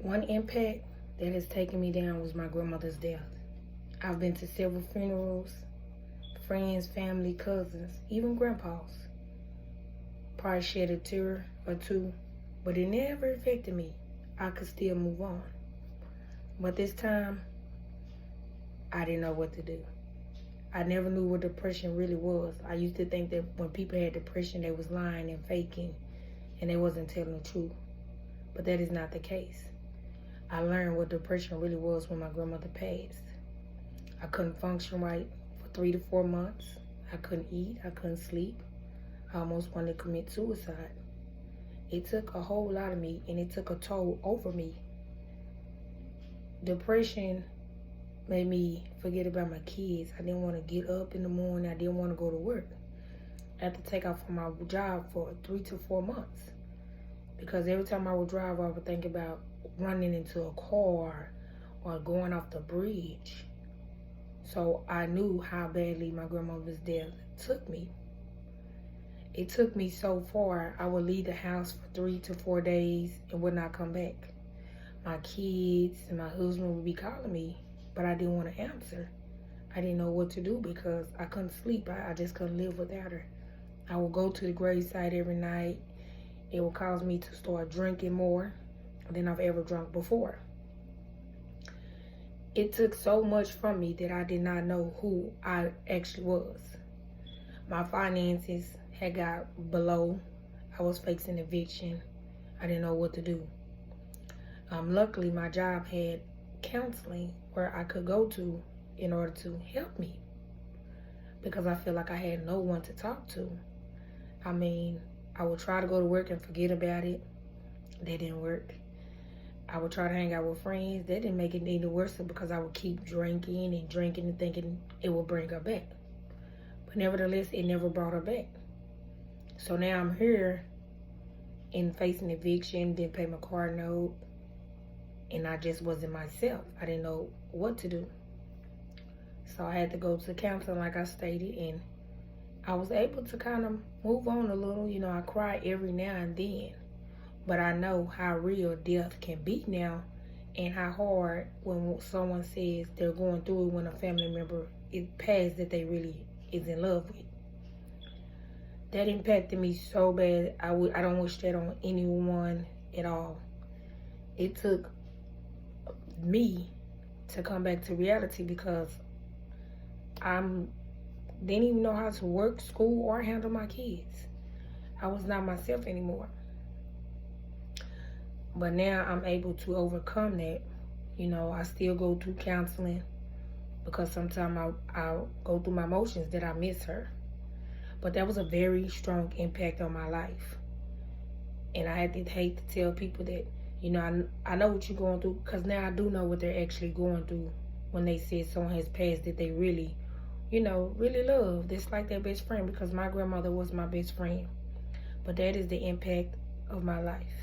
One impact that has taken me down was my grandmother's death. I've been to several funerals, friends, family, cousins, even grandpa's. Probably shed a tear or two, but it never affected me. I could still move on. But this time, I didn't know what to do. I never knew what depression really was. I used to think that when people had depression, they was lying and faking, and they wasn't telling the truth. But that is not the case. I learned what depression really was when my grandmother passed. I couldn't function right for 3 to 4 months. I couldn't eat, I couldn't sleep. I almost wanted to commit suicide. It took a whole lot of me, and it took a toll over me. Depression made me forget about my kids. I didn't want to get up in the morning. I didn't want to go to work. I had to take off from my job for 3 to 4 months. Because every time I would drive, I would think about running into a car or going off the bridge. So I knew how badly my grandmother's death took me. It took me so far, I would leave the house for 3 to 4 days and would not come back. My kids and my husband would be calling me, but I didn't want to answer. I didn't know what to do because I couldn't sleep. I just couldn't live without her. I would go to the gravesite every night. It would cause me to start drinking more than I've ever drunk before. It took so much from me that I did not know who I actually was. My finances had got below. I was facing eviction. I didn't know what to do. Luckily, my job had counseling where I could go to in order to help me, because I feel like I had no one to talk to. I mean, I would try to go to work and forget about it. That didn't work. I would try to hang out with friends. That didn't make it any worse because I would keep drinking and thinking it would bring her back. But nevertheless, it never brought her back. So now I'm here and facing eviction, didn't pay my car note, and I just wasn't myself. I didn't know what to do. So I had to go to counseling like I stated, and I was able to kind of move on a little. You know, I cry every now and then, but I know how real death can be now and how hard when someone says they're going through it when a family member is passed that they really is in love with. That impacted me so bad. I don't wish that on anyone at all. It took me to come back to reality because I didn't even know how to work, school, or handle my kids. I was not myself anymore. But now I'm able to overcome that. You know, I still go through counseling because sometimes I'll go through my emotions that I miss her. But that was a very strong impact on my life. And I hate to tell people that, you know, I know what you're going through, because now I do know what they're actually going through when they say someone has passed that they really, you know, really love. It's like their best friend, because my grandmother was my best friend. But that is the impact of my life.